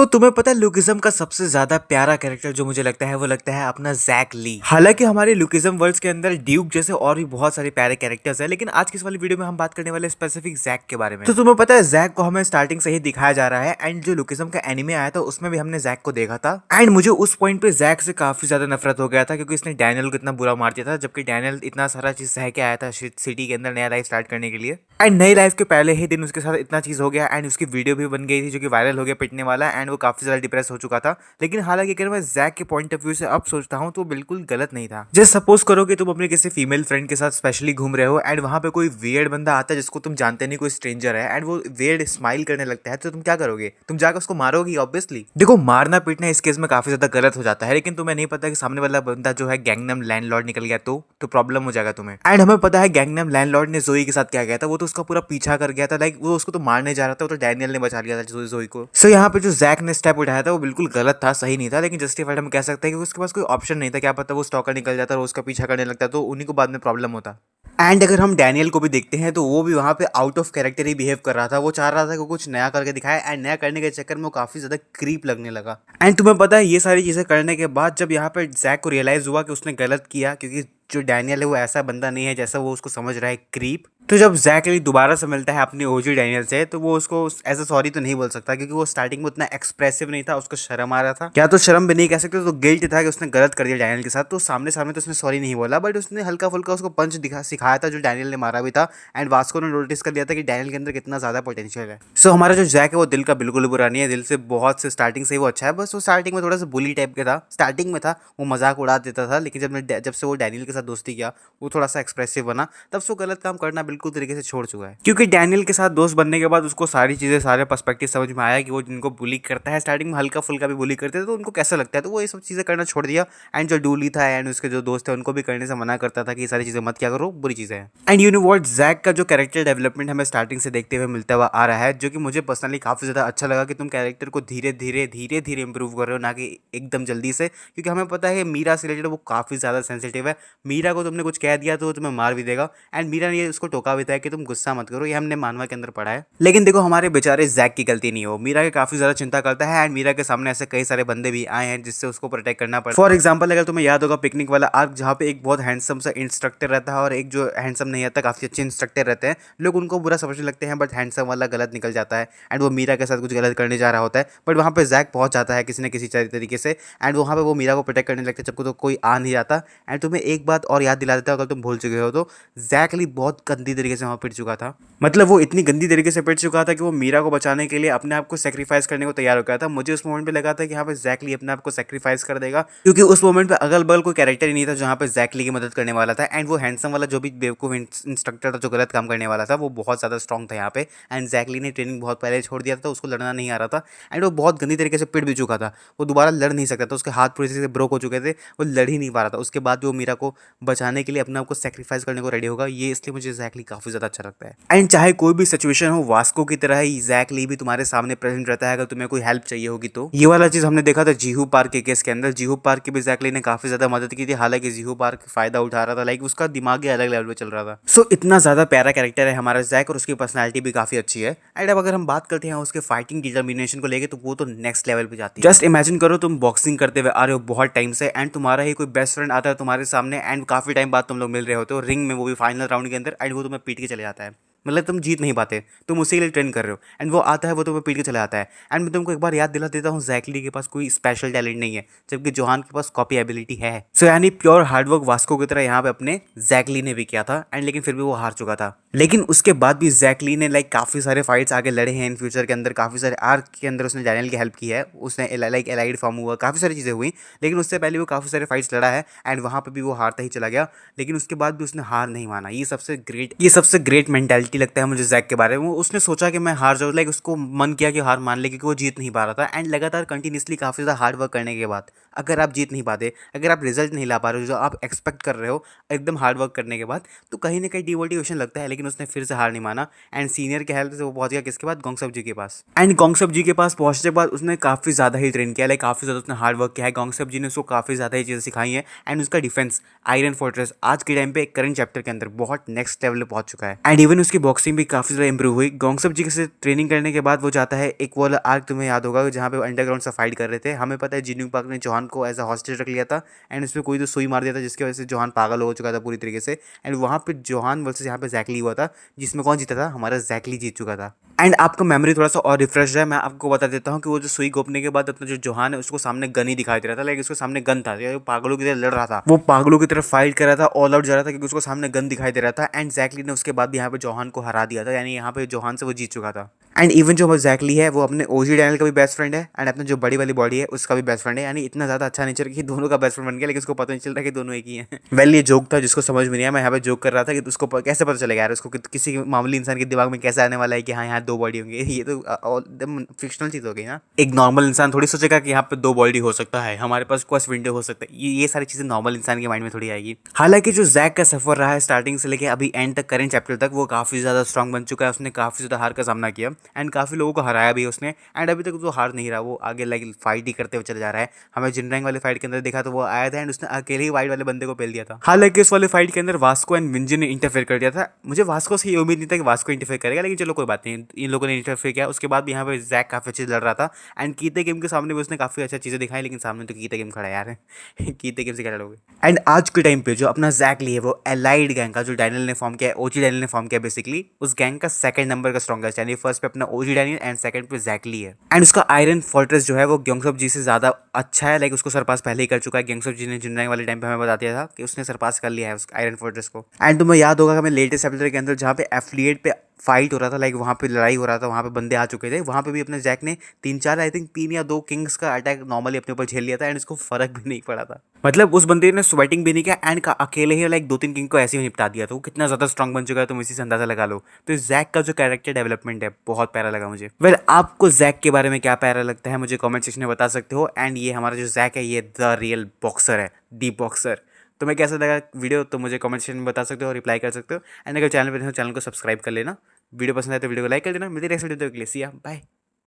तुम्हें पता है लुकिज्म का सबसे ज्यादा प्यारा कैरेक्टर जो मुझे लगता है वो लगता है अपना जैक ली। हालांकि हमारे लुकिज्म वर्ल्ड्स के अंदर ड्यूक जैसे और भी बहुत सारे प्यारे कैरेक्टर्स हैं, लेकिन आज की इस वाली वीडियो में हम बात करने वाले स्पेसिफिक जैक के बारे में। तो तुम्हें पता है जैक को हमें स्टार्टिंग से ही दिखाया जा रहा है, एंड जो लुकिज्म का एनिमे आया था उसमें भी हमने जैक को देखा था। एंड मुझे उस पॉइंट पे जैक से काफी ज्यादा नफरत हो गया था, क्योंकि इसने डैनियल को इतना बुरा मार दिया था, जबकि डैनियल इतना सारा चीज सह के आया था सिटी के अंदर नया लाइफ स्टार्ट करने के लिए। एंड नई लाइफ के पहले ही दिन उसके साथ इतना चीज हो गया, एंड उसकी वीडियो भी बन गई थी जो कि वायरल हो गया पिटने वाला, एंड वो काफी ज्यादा डिप्रेस हो चुका था। लेकिन हालांकि अगर मैं जैक के पॉइंट ऑफ व्यू से अब सोचता हूँ तो बिल्कुल गलत नहीं था। जस्ट सपोज करो कि तुम अपने किसी फीमेल फ्रेंड के साथ स्पेशली घूम रहे हो, एंड वहां पे कोई वियर्ड बंदा आता है जिसको तुम जानते नहीं, कोई स्ट्रेंजर है, एंड वो वियर्ड स्माइल करने लगता है, तो तुम क्या करोगे? तुम जाकर उसको मारोगी ऑब्वियसली। देखो, मारना पीटना इस केस में काफी ज्यादा गलत हो जाता है, लेकिन तुम्हें नहीं पता कि सामने वाला बंदा जो है गैंगनम लैंडलॉर्ड निकल गया तो प्रॉब्लम हो जाएगा तुम्हें। एंड हमें पता है गैंगनम लैंडलॉर्ड ने जोई के साथ क्या किया था। वो तो उसका पूरा पीछा कर गया था, लाइक वो उसको तो मारने जा रहा था, वो तो डैनियल ने बचा लिया था जोई को। सो यहाँ पे जो जैक ने स्टेप उठाया था वो बिल्कुल गलत था, सही नहीं था, लेकिन जस्टिफाइड हम कह सकते हैं कि उसके पास कोई ऑप्शन नहीं था। क्या पता वो स्टॉकर निकल जाता और उसका पीछा करने लगता तो उन्हीं को बाद में प्रॉब्लम होता। एंड अगर हम डैनियल को भी देखते हैं तो वो भी वहां पे out of character he behave कर रहा था। वो चाह रहा था कि कुछ नया करके दिखाए, एंड नया करने के चक्कर में वो काफी ज्यादा क्रीप लगने लगा। एंड तुम्हें पता है ये सारी चीजें करने के बाद जब यहाँ पे जैक को रियलाइज हुआ कि उसने गलत किया, क्योंकि जो डैनियल है वो ऐसा बंदा नहीं है जैसा वो उसको समझ रहा है, क्रीप। तो जब जैक ली दोबारा से मिलता है अपने ओजी डैनियल से, तो वो उसको एज अ सॉरी तो नहीं बोल सकता, क्योंकि वो स्टार्टिंग में उतना एक्सप्रेसिव नहीं था, उसको शर्म आ रहा था। क्या तो शर्म भी नहीं कह सकते, तो गिल्ट था कि उसने गलत कर दिया डैनियल के साथ। तो सामने सामने तो उसने सॉरी नहीं बोला, बट उसने हल्का फुल्का उसको पंच दिखा सिखाया था जो डैनियल ने मारा भी था। एंड वास्को ने नोटिस कर लिया था कि डैनियल के अंदर कितना ज्यादा पोटेंशियल है। सो हमारा जो जैक है वो दिल का बिल्कुल बुरा नहीं है, दिल से बहुत से स्टार्टिंग से ही वो अच्छा है। बस वो स्टार्टिंग में थोड़ा सा बुली टाइप का था, स्टार्टिंग में था, वो मजाक उड़ा देता था, लेकिन जब से वो डैनियल के साथ दोस्ती किया, वो थोड़ा सा एक्सप्रेसिव बना, तब से वो गलत काम करना बिल्कुल तरीके से छोड़ चुका है। क्योंकि डैनियल के साथ दोस्त बनने के बाद उसको सारी चीजें, सारे पर्सपेक्टिव समझ में आया कि वो जिनको बुली करता है, स्टार्टिंग में हल्का फुल्का भी बुली करते थे तो उनको कैसा लगता है, तो वो ये सब चीजें करना छोड़ दिया। एंड जो डूली था एंड उसके जो दोस्त थे उनको भी करने से मना करता था कि ये सारी चीजें मत क्या करो, बुरी चीजें हैं। And you know what, Jack का जो कैरेक्टर डेवलपमेंट हमें स्टार्टिंग से देखते हुए मिलता हुआ आ रहा है, जो कि मुझे पर्सनली काफी ज्यादा अच्छा लगा कि तुम कैरेक्टर को धीरे धीरे इंप्रूव कर रहे हो, ना कि एकदम जल्दी से। क्योंकि हमें पता है मीरा से रिलेटेड वो काफी ज्यादा सेंसिटिव है। मीरा को तुमने कुछ कह दिया तो वो तुम्हें मार भी देगा, एंड मीरा ने ये उसको टोका भी था कि तुम गुस्सा मत करो, ये हमने मानवा के अंदर पढ़ा है। लेकिन देखो, हमारे बेचारे जैक की गलती नहीं हो, मीरा की काफी ज्यादा चिंता करता है, एंड मीरा के सामने ऐसे कई सारे बंदे भी आए हैं जिससे उसको प्रोटेक्ट करना पड़ा। फॉर एग्जाम्पल, अगर तुम्हें याद होगा पिकनिक वाला आर्क, जहाँ पे एक बहुत हैंडसम सा इंस्ट्रक्टर रहता है और एक जो हैंडसम नहीं आता, काफी अच्छे इंस्ट्रक्टर रहते हैं। लोग उनको बुरा समझने लगते हैं, बट हैंडसम वाला गलत निकल जाता है, एंड वो मीरा के साथ कुछ गलत करने जा रहा होता है, बट वहाँ पे जैक पहुंच जाता है किसी न किसी तरीके से, एंड वहाँ पे वो मीरा को प्रोटेक्ट करने लगता है जबकि तो कोई आ नहीं जाता। एंड तुम्हें एक बात और याद दिला देता है, अगर तुम भूल चुके हो तो, जैक ली बहुत गंदी तरीके से वहाँ पिट चुका था। मतलब वो इतनी गंदी तरीके से पिट चुका था कि वो मीरा को बचाने के लिए अपने आप को सेक्रीफाइस करने को तैयार हो गया था। मुझे उस मोमेंट पे लगा था कि यहाँ पे जैक ली अपने आप को सेक्रीफाइस कर देगा, क्योंकि उस मोमेंट पे अगल बगल कोई कैरेक्टर ही नहीं था जहाँ पे जैक ली की मदद करने वाला था। एंड वो हैंडसम वाला जो भी बेवकूफ इंस्ट्रक्टर था जो गलत काम करने वाला था, वो बहुत ज्यादा स्ट्रॉन्ग था यहाँ पे। एंड जैक ली ने ट्रेनिंग बहुत पहले छोड़ दिया था, उसको लड़ना नहीं आ रहा था, एंड वो बहुत गंदी तरीके से पिट भी चुका था। वो दोबारा लड़ नहीं सकता था, उसके हाथ पूरी से ब्रोक हो चुके थे, वो लड़ ही नहीं पा रहा था। उसके बाद वो मीरा को बचाने के लिए अपने आप को सेक्रीफाइस करने को रेडी होगा, ये इसलिए मुझे जैक ली काफी ज्यादा अच्छा लगता है। एंड चाहे कोई भी सिचुएशन हो, वास्को की तरह ही जैक ली भी तुम्हारे सामने प्रेजेंट रहता है अगर तुम्हें कोई हेल्प चाहिए होगी तो। ये वाला चीज हमने देखा था जीहू पार्क के केस के अंदर। जीहू पार्क की भी जैक ली ने काफी ज्यादा मदद की थी, हालांकि जीहू पार्क फायदा उठा रहा था, लाइक उसका दिमाग ही अलग लेवल पे चल रहा था। सो इतना ज्यादा प्यारा कैरेक्टर है हमारा जैक, और उसकी पर्सनैलिटी भी काफी अच्छी है। एंड अब अगर हम बात करते हैं उसके फाइटिंग डिटर्मिनेशन को लेकर, तो वो तो नेक्स्ट लेवल पे जाती है। जस्ट इमेजिन करो, तुम बॉक्सिंग करते हुए आ रहे हो बहुत टाइम से, एंड तुम्हारा ही कोई बेस्ट फ्रेंड आता है तुम्हारे सामने, एंड काफी टाइम बाद तुम लोग मिल रहे होते हो रिंग में, वो भी फाइनल राउंड के अंदर, एंड वो तुम्हें पीट के चले जाता है। मतलब तुम जीत नहीं पाते, तुम उसी के लिए ट्रेन कर रहे हो, एंड वो आता है, वो तुम्हें पीट के चला जाता है। एंड मैं तुमको एक बार याद दिला देता हूँ, जैक ली के पास कोई स्पेशल टैलेंट नहीं है, जबकि जोहान के पास कॉपी एबिलिटी है। सो यानी प्योर हार्डवर्क वास्को की तरह यहाँ पे अपने जैक ली ने भी किया था, एंड लेकिन फिर भी वो हार चुका था। लेकिन उसके बाद भी जैक ली ने लाइक काफी सारे फाइट्स आगे लड़े हैं इन फ्यूचर के अंदर, काफी सारे आर्क के अंदर उसने डैनियल की हेल्प की है, उसने लाइक एलाइड फॉर्म हुआ, काफी सारी चीजें हुई। लेकिन उससे पहले वो काफी सारे फाइट्स लड़ा है, एंड वहां पे भी वो हारता ही चला गया। लेकिन उसके बाद भी उसने हार नहीं माना। ये सबसे ग्रेट मेंटालिटी लगता है मुझे जैक के बारे में। उसने सोचा कि मैं हार जाऊँ, लाइक उसको मन किया कि हार मान ले, क्योंकि वो जीत नहीं पा रहा था। एंड लगातार कंटिन्यूसली काफी ज्यादा हार्ड वर्क करने के बाद अगर आप जीत नहीं पाते, अगर आप रिजल्ट नहीं ला पा रहे हो जो आप एक्सपेक्ट कर रहे हो एकदम हार्ड वर्क करने के बाद, तो कहीं ना कहीं डिमोटिवेशन लगता है। लेकिन उसने फिर से हार नहीं माना, एंड सीनियर के हेल्प से वो पहुंच गया किसके पास, गोंगसब जी के पास। एंड गोंगसब जी के पास पहुंचने के बाद उसने काफी ज्यादा ही ट्रेन किया, लाइक काफी ज्यादा उसने हार्ड वर्क किया है। गोंगसब जी ने उसको काफी ज्यादा ही चीजें सिखाई है, एंड उसका डिफेंस आयरन फोर्ट्रेस आज के टाइम पे करंट चैप्टर के अंदर बहुत नेक्स्ट लेवल पे पहुंच चुका है। एंड इवन उसकी बॉक्सिंग भी काफ़ी ज़्यादा इंप्रूव हुई। गोंगसप जी से ट्रेनिंग करने के बाद वो जाता है, एक वो वाला आर्क तुम्हें याद होगा जहाँ पे अंडरग्राउंड से फाइट कर रहे थे। हमें पता है जिन्यूंग पार्क ने जोहान को एज अ हॉस्टेज रख लिया था एंड उसमें कोई तो सुई मार दिया था जिसकी वजह से जोहान पागल हो चुका था पूरी तरीके से। एंड वहाँ पे जोहान वर्सेस यहाँ पे जैक ली हुआ था, जिसमें कौन जीता था? हमारा जैक ली जीत चुका था। एंड आपका मेमोरी थोड़ा सा और रिफ्रेश है, मैं आपको बता देता हूँ कि वो जो सुई घोपने के बाद अपना जो जोहान है उसको सामने गन ही दिखाई दे रहा था, लाइक उसके सामने गन था, वो पागलों की तरह लड़ रहा था, वो पागलों की तरह फाइट कर रहा था, ऑल आउट जा रहा था क्योंकि उसको सामने गन दिखाई दे रहा था। एंड जैकली ने उसके बाद भी यहाँ पे जोहान को हरा दिया था, यानी यहाँ पे जोहान से वो जीत चुका था। एंड इवन जो हमारा जैकली है वो अपने ओजी डैनियल का भी बेस्ट फ्रेंड है एंड अपने जो बड़ी वाली बॉडी है उसका भी बेस्ट फ्रेंड है, यानी इतना ज्यादा अच्छा नेचर कि दोनों का बेस्ट फ्रेंड बन गया, लेकिन उसको पता नहीं चलता कि दोनों एक ही हैं। वेल ये जोक था जिसको समझ में नहीं आया, मैं यहाँ पे जोक कर रहा था कि उसको कैसे पता चलेगा यार उसको किसी मामूली इंसान के दिमाग में कैसे आने वाला है कि हाँ यहाँ दो बॉडी होंगे। ये तो एकदम फिक्शनल चीज हो गई ना। एक नॉर्मल इंसान थोड़ी सोचेगा कि यहाँ पे दो बॉडी हो सकता है, हमारे पास क्वेस्ट विंडो हो सकता है, ये सारी चीजें नॉर्मल इंसान के माइंड में थोड़ी आएगी। हालांकि जो जैक का सफर रहा है स्टार्टिंग से लेके अभी एंड तक करेंट चैप्टर तक, वो काफी ज्यादा स्ट्रांग बन चुका है, उसने काफी ज्यादा हार का सामना किया एंड काफी लोगों को हराया भी उसने। एंड अभी तक तो हार नहीं रहा, वो आगे लाइक फाइट ही करते हुए चले जा रहा है। हमें जिनरैंग वाले फाइट के अंदर देखा तो वो आया था एंड उसने अकेले ही वाइट वाले बंदे को पेल दिया था। हालांकि उस वाले फाइट के अंदर वास्को एंड मिंजी ने इंटरफेयर कर दिया था। मुझे वास्को से ये उम्मीद नहीं था कि वास्को इंटरफेयर करेगा, लेकिन चलो कोई बात नहीं, इन लोगों ने इंटरफेयर किया। उसके बाद भी यहाँ पे जैक काफी अच्छे से लड़ रहा था एंड कीते गेम के सामने भी उसने काफी अच्छा चीजें दिखाई, लेकिन सामने तो कीते गेम खड़ा है यार। कीते गेम से क्या लड़ोगे। एंड आज के टाइम पे जो अपना जैक ली है वो एलाइड गैंग का जो डैनियल ने फॉर्म किया है, ओजी डैनियल ने फॉर्म किया बेसिकली, उस गैंग का सेकंड नंबर का स्ट्रॉन्गेस्ट, यानी फर्स्ट पे अपना ओजी डैनियल एंड सेकंड पे जैक ली है। एंड उसका आयरन फोर्ट्रेस जो है वो ग्योंगसप जी से ज्यादा अच्छा है, लाइक उसको सरपास पहले ही कर चुका है। ग्योंगसप जी ने जिनरैंग वाले टाइम पे हमें बता दिया था कि उसने सरपास कर लिया है उस आयरन फोर्ट्रेस को। एंड तुम्हें याद होगा कि हमें लेटेस्ट एपिसोड के अंदर जहाँ पे एफिलिएट पे फाइट हो रहा था, लाइक वहाँ पे लड़ाई हो रहा था, वहाँ पे बंदे आ चुके थे, वहाँ पे भी अपने जैक ने तीन चार आई थिंक 3 या 2 किंग्स का अटैक नॉर्मली अपने ऊपर झेल लिया था एंड उसको फर्क भी नहीं पड़ा था। मतलब उस बंदे ने स्वेटिंग भी नहीं किया एंड का अकेले ही लाइक 2-3 किंग को ऐसे ही निपटा दिया, तो वो कितना ज्यादा स्ट्रांग बन चुका है तुम इसी से अंदाजा लगा लो। तो इस जैक का जो कैरेक्टर डेवलपमेंट है बहुत प्यारा लगा मुझे। वेल आपको जैक के बारे में क्या प्यारा लगता है मुझे कमेंट सेक्शन में बता सकते हो। एंड ये हमारा जो जैक है ये द रियल बॉक्सर है, दी बॉक्सर। तुम्हें कैसा लगा वीडियो तो मुझे कमेंट सेक्शन में बता सकते हो और रिप्लाई कर सकते हो। एंड अगर चैनल पर हो चैनल को सब्सक्राइब कर लेना, वीडियो पसंद आए तो वीडियो को लाइक कर देना। मिलते नेक्स्ट वीडियो के लिए, सी या बाय।